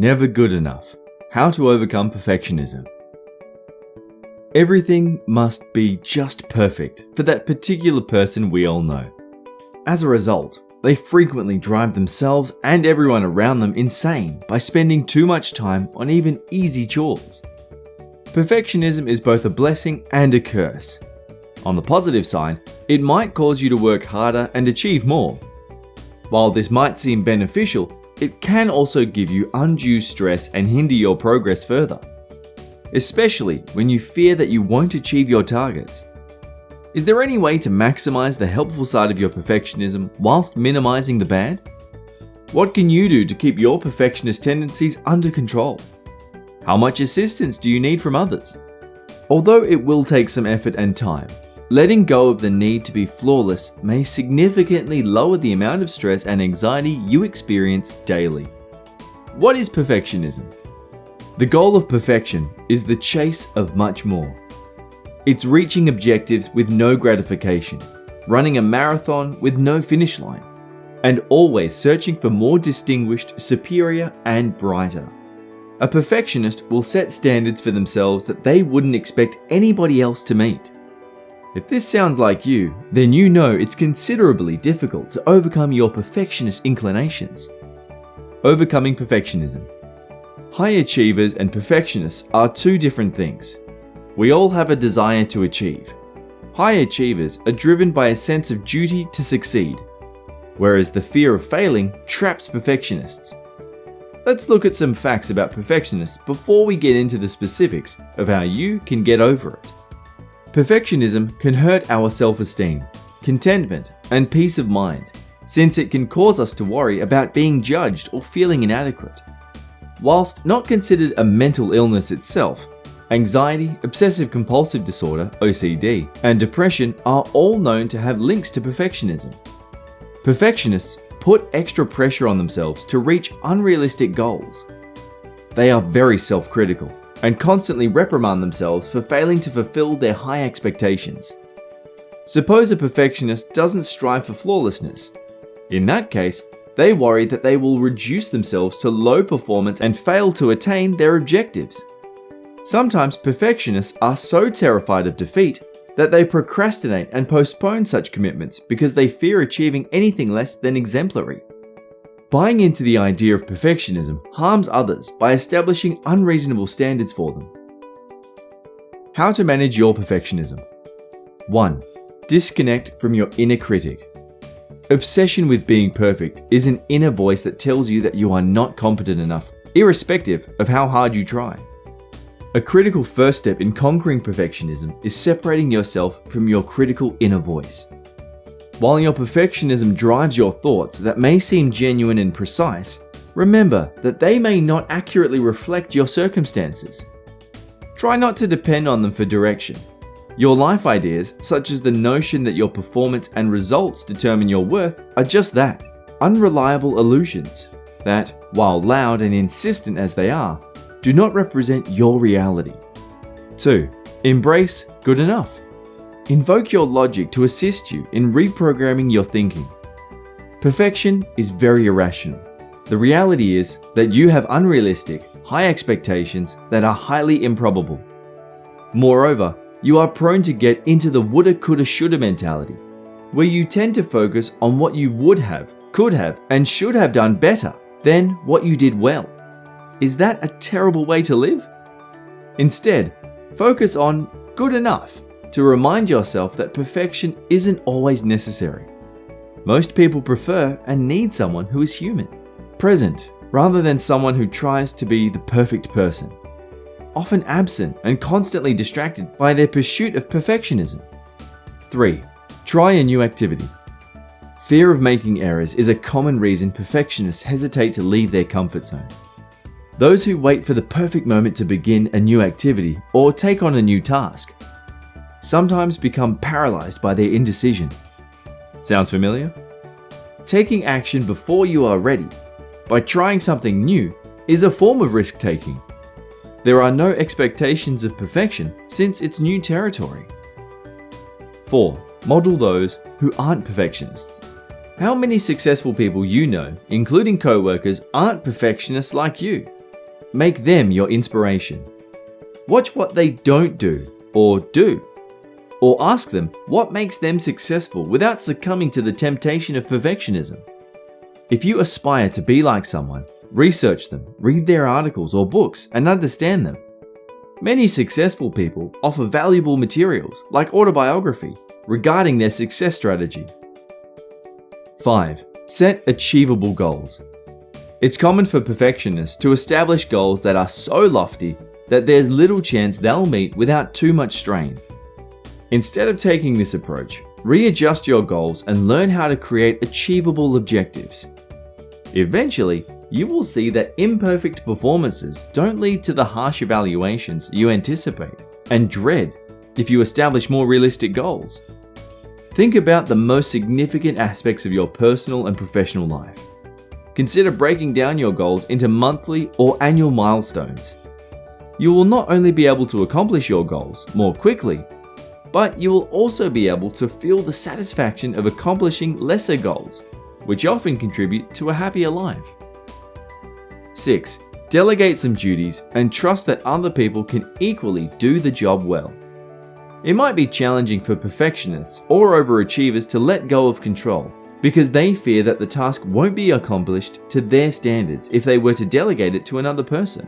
never good enough. How to overcome perfectionism. Everything must be just perfect for that particular person we all know. As a result, they frequently drive themselves and everyone around them insane by spending too much time on even easy chores. Perfectionism is both a blessing and a curse. On the positive side, it might cause you to work harder and achieve more. While this might seem beneficial, it can also give you undue stress and hinder your progress further, especially when you fear that you won't achieve your targets. Is there any way to maximize the helpful side of your perfectionism whilst minimizing the bad? What can you do to keep your perfectionist tendencies under control? How much assistance do you need from others? Although it will take some effort and time, letting go of the need to be flawless may significantly lower the amount of stress and anxiety you experience daily. What is perfectionism? The goal of perfection is the chase of much more. It's reaching objectives with no gratification, running a marathon with no finish line, and always searching for more distinguished, superior, and brighter. A perfectionist will set standards for themselves that they wouldn't expect anybody else to meet. If this sounds like you, then you know it's considerably difficult to overcome your perfectionist inclinations. Overcoming perfectionism. High achievers and perfectionists are two different things. We all have a desire to achieve. High achievers are driven by a sense of duty to succeed, whereas the fear of failing traps perfectionists. Let's look at some facts about perfectionists before we get into the specifics of how you can get over it. Perfectionism can hurt our self-esteem, contentment, and peace of mind, since it can cause us to worry about being judged or feeling inadequate. Whilst not considered a mental illness itself, anxiety, obsessive-compulsive disorder, OCD, and depression are all known to have links to perfectionism. Perfectionists put extra pressure on themselves to reach unrealistic goals. They are very self-critical and constantly reprimand themselves for failing to fulfill their high expectations. Suppose a perfectionist doesn't strive for flawlessness. In that case, they worry that they will reduce themselves to low performance and fail to attain their objectives. Sometimes perfectionists are so terrified of defeat that they procrastinate and postpone such commitments because they fear achieving anything less than exemplary. Buying into the idea of perfectionism harms others by establishing unreasonable standards for them. How to manage your perfectionism. 1. Disconnect from your inner critic. Obsession with being perfect is an inner voice that tells you that you are not competent enough, irrespective of how hard you try. A critical first step in conquering perfectionism is separating yourself from your critical inner voice. While your perfectionism drives your thoughts that may seem genuine and precise, remember that they may not accurately reflect your circumstances. Try not to depend on them for direction. Your life ideas, such as the notion that your performance and results determine your worth, are just that, unreliable illusions that, while loud and insistent as they are, do not represent your reality. 2. Embrace good enough. Invoke your logic to assist you in reprogramming your thinking. Perfection is very irrational. The reality is that you have unrealistic, high expectations that are highly improbable. Moreover, you are prone to get into the woulda, coulda, shoulda mentality, where you tend to focus on what you would have, could have, and should have done better than what you did well. Is that a terrible way to live? Instead, focus on good enough to remind yourself that perfection isn't always necessary. Most people prefer and need someone who is human, present, rather than someone who tries to be the perfect person, often absent and constantly distracted by their pursuit of perfectionism. 3. Try a new activity. Fear of making errors is a common reason perfectionists hesitate to leave their comfort zone. Those who wait for the perfect moment to begin a new activity or take on a new task sometimes become paralyzed by their indecision. Sounds familiar? Taking action before you are ready, by trying something new, is a form of risk-taking. There are no expectations of perfection since it's new territory. 4. Model those who aren't perfectionists. How many successful people you know, including co-workers, aren't perfectionists like you? make them your inspiration. Watch what they don't do or do. Or ask them what makes them successful without succumbing to the temptation of perfectionism. If you aspire to be like someone, research them, read their articles or books, and understand them. Many successful people offer valuable materials, like autobiography, regarding their success strategy. 5. Set achievable goals. It's common for perfectionists to establish goals that are so lofty that there's little chance they'll meet without too much strain. Instead of taking this approach, readjust your goals and learn how to create achievable objectives. Eventually, you will see that imperfect performances don't lead to the harsh evaluations you anticipate and dread if you establish more realistic goals. Think about the most significant aspects of your personal and professional life. Consider breaking down your goals into monthly or annual milestones. You will not only be able to accomplish your goals more quickly, but you will also be able to feel the satisfaction of accomplishing lesser goals, which often contribute to a happier life. 6. Delegate some duties and trust that other people can equally do the job well. It might be challenging for perfectionists or overachievers to let go of control because they fear that the task won't be accomplished to their standards if they were to delegate it to another person.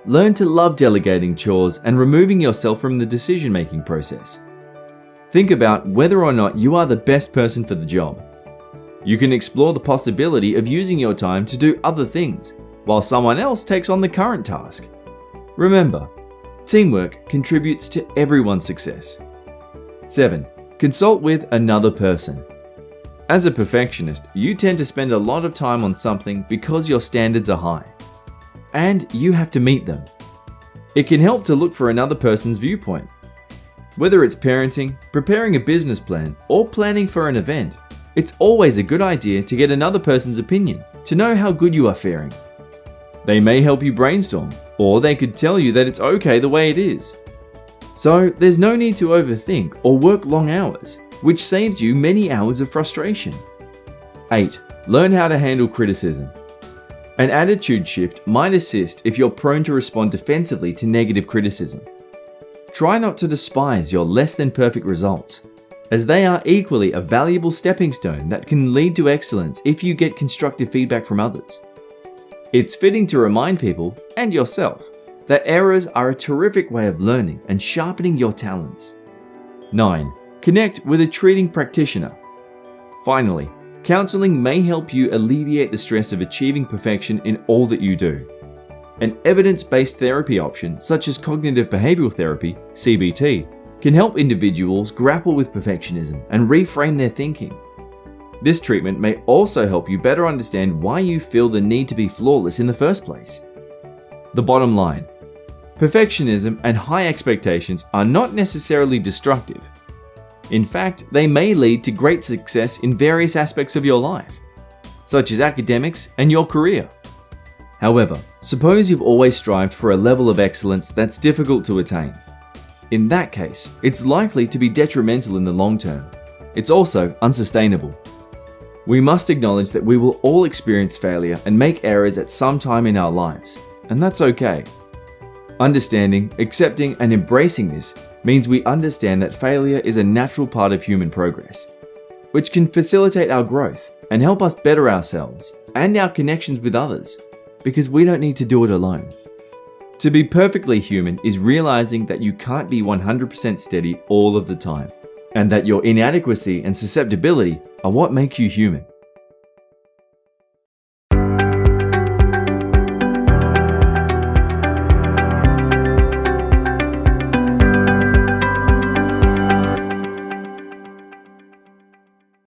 Learn to love delegating chores and removing yourself from the decision-making process. Think about whether or not you are the best person for the job. You can explore the possibility of using your time to do other things, while someone else takes on the current task. Remember, teamwork contributes to everyone's success. 7. Consult with another person. As a perfectionist, you tend to spend a lot of time on something because your standards are high, and you have to meet them. It can help to look for another person's viewpoint. Whether it's parenting, preparing a business plan, or planning for an event, it's always a good idea to get another person's opinion to know how good you are faring. They may help you brainstorm, or they could tell you that it's okay the way it is. So there's no need to overthink or work long hours, which saves you many hours of frustration. 8. Learn how to handle criticism. An attitude shift might assist if you're prone to respond defensively to negative criticism. Try not to despise your less than perfect results, as they are equally a valuable stepping stone that can lead to excellence if you get constructive feedback from others. It's fitting to remind people, and yourself, that errors are a terrific way of learning and sharpening your talents. 9. Connect with a treating practitioner. Finally, counseling may help you alleviate the stress of achieving perfection in all that you do. An evidence-based therapy option, such as cognitive behavioral therapy, CBT, can help individuals grapple with perfectionism and reframe their thinking. This treatment may also help you better understand why you feel the need to be flawless in the first place. The bottom line: perfectionism and high expectations are not necessarily destructive. In fact, they may lead to great success in various aspects of your life, such as academics and your career. However, suppose you've always strived for a level of excellence that's difficult to attain. In that case, it's likely to be detrimental in the long term. It's also unsustainable. We must acknowledge that we will all experience failure and make errors at some time in our lives, and that's okay. Understanding, accepting, and embracing this means we understand that failure is a natural part of human progress, which can facilitate our growth and help us better ourselves and our connections with others, because we don't need to do it alone. To be perfectly human is realizing that you can't be 100% steady all of the time, and that your inadequacy and susceptibility are what make you human.